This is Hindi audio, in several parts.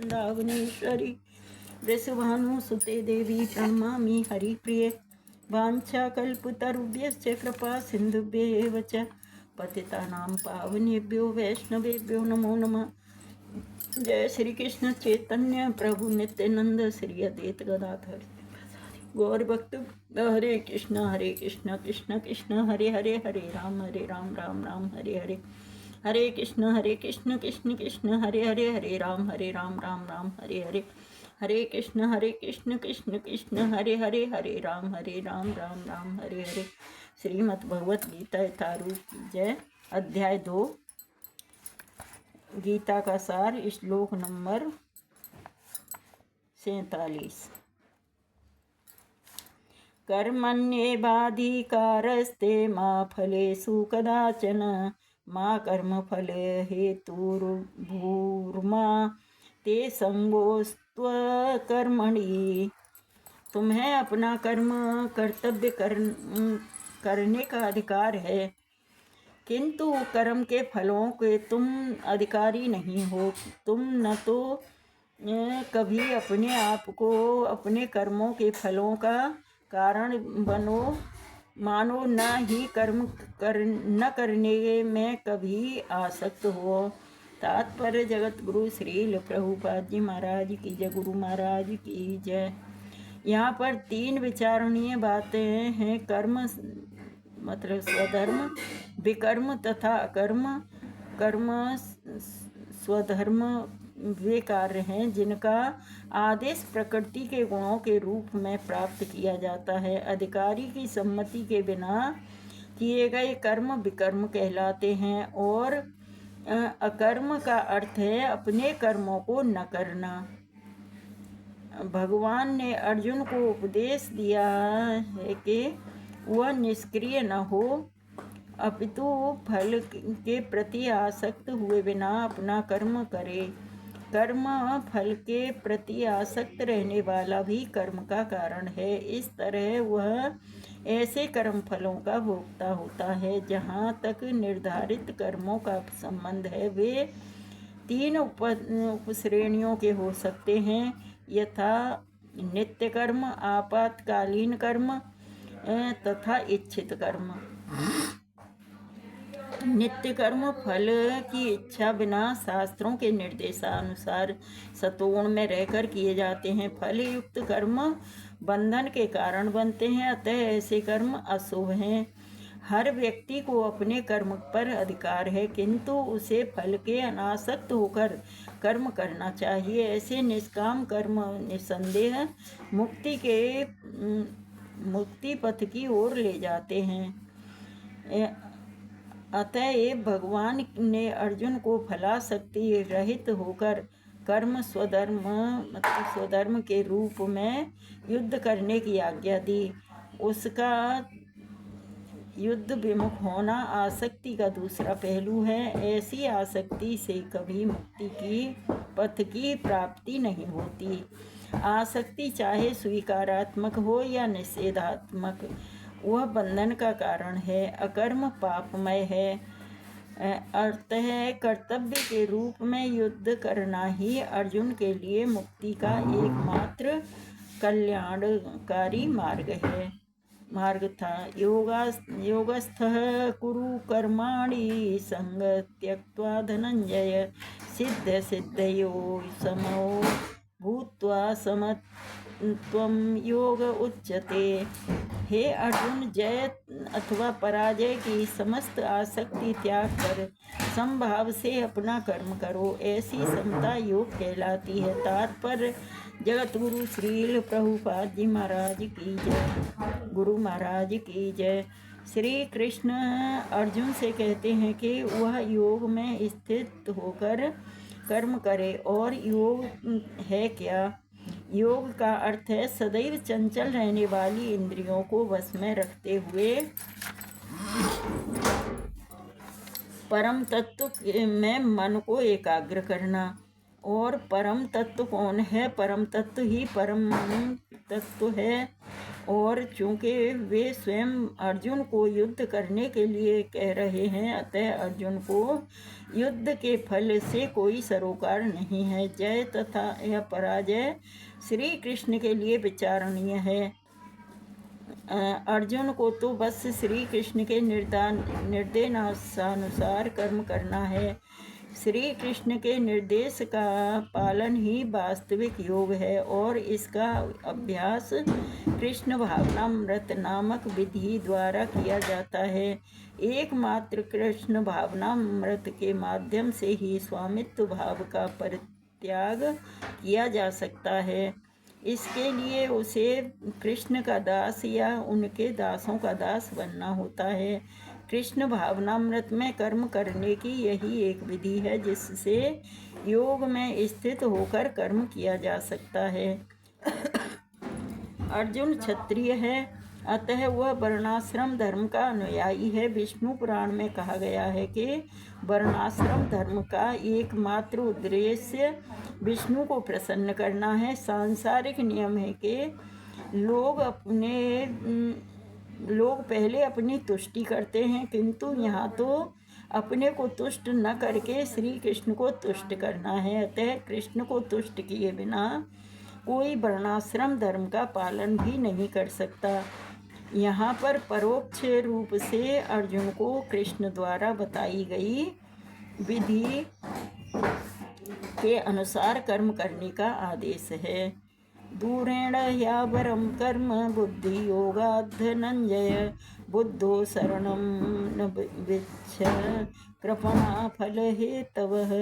वृंदावनेश्वरी वृषभानुसुते देवी प्रणमामि हरिप्रिये। वाञ्छाकल्पतरुभ्यश्च कृपा सिन्धुभ्येव च पतितानां पावनेभ्यो वैष्णवेभ्यो नमो नमः। जय श्री कृष्ण चैतन्य प्रभु नित्यानंद श्री अद्वैत गदाधर गौर भक्त हरे कृष्ण कृष्ण कृष्ण हरे हरे, हरे राम राम राम हरे हरे। हरे कृष्ण कृष्ण कृष्ण हरे हरे, हरे राम राम राम हरे हरे। हरे कृष्ण कृष्ण कृष्ण हरे हरे, हरे राम राम राम हरे हरे। श्रीमद् भगवत गीता यथारूप जय। अध्याय 2 गीता का सार, श्लोक नंबर 47। कर्मण्येवाधिकारस्ते मा फलेषु कदाचन मा कर्मफल हेतुर्भूर्मा ते संगोस्त्वकर्मणि। तुम्हें अपना कर्म कर्तव्य करने का अधिकार है, किंतु कर्म के फलों के तुम अधिकारी नहीं हो। तुम न तो कभी अपने आप को अपने कर्मों के फलों का कारण मानो, न ही कर्म न करने में कभी आसक्त हो। तात्पर्य जगत गुरु श्रील प्रभुपाद जी महाराज की जय, गुरु महाराज की जय। यहाँ पर 3 विचारणीय बातें हैं। कर्म मतलब स्वधर्म, विकर्म तथा अकर्म। कर्म स्वधर्म वे कार्य हैं जिनका आदेश प्रकृति के गुणों के रूप में प्राप्त किया जाता है। अधिकारी की सम्मति के बिना किए गए कर्म विकर्म कहलाते हैं। और अकर्म का अर्थ है अपने कर्मों को न करना। भगवान ने अर्जुन को उपदेश दिया है कि वह निष्क्रिय न हो, अपितु फल के प्रति आसक्त हुए बिना अपना कर्म करे। कर्म फल के प्रति आसक्त रहने वाला भी कर्म का कारण है। इस तरह वह ऐसे कर्म फलों का भोक्ता होता है। जहाँ तक निर्धारित कर्मों का संबंध है, वे 3 उपश्रेणियों के हो सकते हैं, यथा नित्य कर्म, आपातकालीन कर्म तथा इच्छित कर्म। नित्य कर्म फल की इच्छा बिना शास्त्रों के निर्देशानुसार सतोगुण में रहकर किए जाते हैं। फल युक्त कर्म बंधन के कारण बनते हैं, अतः ऐसे कर्म अशुभ हैं। हर व्यक्ति को अपने कर्म पर अधिकार है, किंतु उसे फल के अनासक्त होकर कर्म करना चाहिए। ऐसे निष्काम कर्म निसंदेह मुक्ति पथ की ओर ले जाते हैं। अतएव भगवान ने अर्जुन को फलासक्ति रहित होकर कर्म स्वधर्म के रूप में युद्ध करने की आज्ञा दी। उसका युद्ध विमुख होना आसक्ति का दूसरा पहलू है। ऐसी आसक्ति से कभी मुक्ति की पथ की प्राप्ति नहीं होती। आसक्ति चाहे स्वीकारात्मक हो या निषेधात्मक, वह बंधन का कारण है। अकर्म पापमय है। अतः कर्तव्य के रूप में युद्ध करना ही अर्जुन के लिए मुक्ति का एकमात्र कल्याणकारी मार्ग था। योगस्थः कुरु कर्माणि संग त्यक्त्वा धनंजय सिद्ध सिद्धयो समो भूत्वा समत्वं योग उच्यते। हे अर्जुन, जय अथवा पराजय की समस्त आसक्ति त्याग कर समभाव से अपना कर्म करो, ऐसी समता योग कहलाती है। तात्पर्य जगत गुरु श्रील प्रभुपाद जी महाराज की जय, गुरु महाराज की जय। श्री कृष्ण अर्जुन से कहते हैं कि वह योग में स्थित होकर कर्म करे। और योग है क्या? योग का अर्थ है सदैव चंचल रहने वाली इंद्रियों को वश में रखते हुए परम तत्व में मन को एकाग्र करना। और परम तत्व कौन है? परम तत्व ही परम तत्व है। और चूंकि वे स्वयं अर्जुन को युद्ध करने के लिए कह रहे हैं, अतः अर्जुन को युद्ध के फल से कोई सरोकार नहीं है। जय तथा यह पराजय श्री कृष्ण के लिए विचारणीय है। अर्जुन को तो बस श्री कृष्ण के निर्देशानुसार कर्म करना है। श्री कृष्ण के निर्देश का पालन ही वास्तविक योग है और इसका अभ्यास कृष्ण भावनामृत नामक विधि द्वारा किया जाता है। एकमात्र कृष्ण भावनामृत के माध्यम से ही स्वामित्व भाव का परित्याग किया जा सकता है। इसके लिए उसे कृष्ण का दास या उनके दासों का दास बनना होता है। कृष्ण भावनामृत में कर्म करने की यही एक विधि है जिससे योग में स्थित होकर कर्म किया जा सकता है। अर्जुन क्षत्रिय है, अतः वह वर्णाश्रम धर्म का अनुयायी है। विष्णु पुराण में कहा गया है कि वर्णाश्रम धर्म का एकमात्र उद्देश्य विष्णु को प्रसन्न करना है। सांसारिक नियम है कि लोग पहले अपनी तुष्टि करते हैं, किंतु यहाँ तो अपने को तुष्ट न करके श्री कृष्ण को तुष्ट करना है। अतः कृष्ण को तुष्ट किए बिना कोई वर्णाश्रम धर्म का पालन भी नहीं कर सकता। यहाँ पर परोक्ष रूप से अर्जुन को कृष्ण द्वारा बताई गई विधि के अनुसार कर्म करने का आदेश है। दूरेण ह्यावरं कर्म बुद्धि योगात् धनंजय बुद्धो शरणं न विच्छ कृपणा फल हेतवः।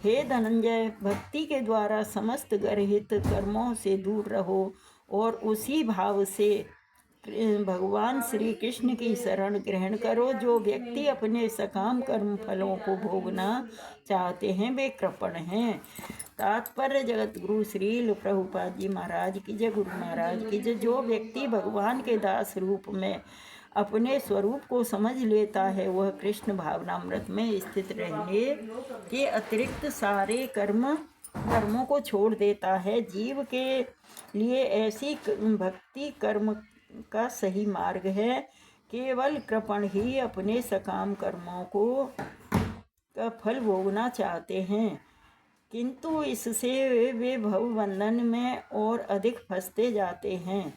हे धनंजय, भक्ति के द्वारा समस्त गर्हित कर्मों से दूर रहो और उसी भाव से भगवान श्री कृष्ण की शरण ग्रहण करो। जो व्यक्ति अपने सकाम कर्म फलों को भोगना चाहते हैं वे कृपण हैं। तात्पर्य जगत गुरु श्रील प्रभुपाद जी महाराज की जय, गुरु महाराज की जय। जो व्यक्ति भगवान के दास रूप में अपने स्वरूप को समझ लेता है वह कृष्ण भावनामृत में स्थित रहने के अतिरिक्त सारे कर्मों को छोड़ देता है। जीव के लिए ऐसी भक्ति कर्म का सही मार्ग है। केवल कृपण ही अपने सकाम कर्मों का फल भोगना चाहते हैं, किंतु इससे वे भवबंधन में और अधिक फंसते जाते हैं।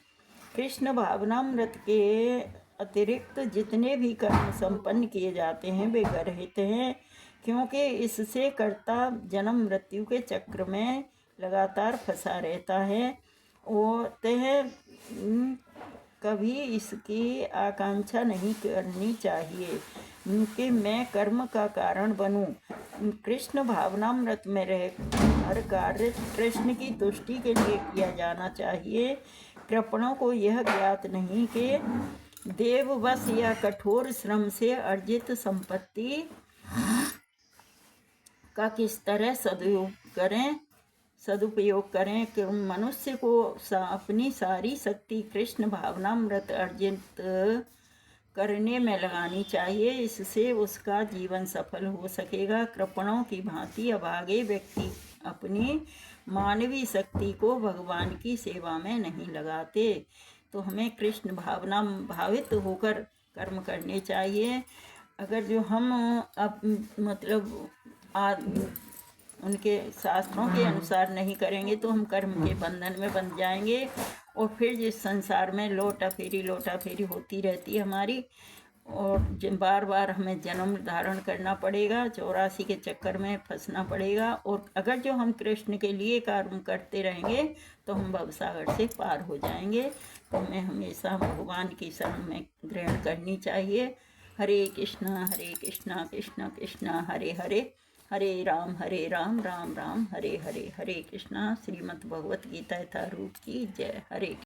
कृष्ण भावनामृत के अतिरिक्त जितने भी कर्म संपन्न किए जाते हैं वे गर्हित हैं, क्योंकि इससे कर्ता जन्म मृत्यु के चक्र में लगातार फंसा रहता है और वह कभी इसकी आकांक्षा नहीं करनी चाहिए कि मैं कर्म का कारण बनूं। कृष्ण भावनामृत में रह हर कार्य कृष्ण की तुष्टि के लिए किया जाना चाहिए। कृपणों को यह ज्ञात नहीं कि देववश या कठोर श्रम से अर्जित संपत्ति का किस तरह सदुपयोग करें कि मनुष्य को अपनी सारी शक्ति कृष्ण भावनामृत अर्जित करने में लगानी चाहिए। इससे उसका जीवन सफल हो सकेगा। कृपणों की भांति अभागे व्यक्ति अपनी मानवीय शक्ति को भगवान की सेवा में नहीं लगाते। तो हमें कृष्ण भावना भावित होकर कर्म करने चाहिए। अगर जो हम उनके शास्त्रों के अनुसार नहीं करेंगे तो हम कर्म के बंधन में बंध जाएंगे और फिर जिस संसार में लोटा फेरी होती रहती है हमारी, और बार बार हमें जन्म धारण करना पड़ेगा, 84 के चक्कर में फंसना पड़ेगा। और अगर जो हम कृष्ण के लिए कर्म करते रहेंगे तो हम भवसागर से पार हो जाएंगे। तो हमें हमेशा भगवान की शरण में ग्रहण करनी चाहिए। हरे कृष्णा कृष्ण कृष्ण हरे हरे, हरे राम राम राम हरे हरे। हरे कृष्णा। श्रीमद् भगवत गीता यथारूप की जय। हरे।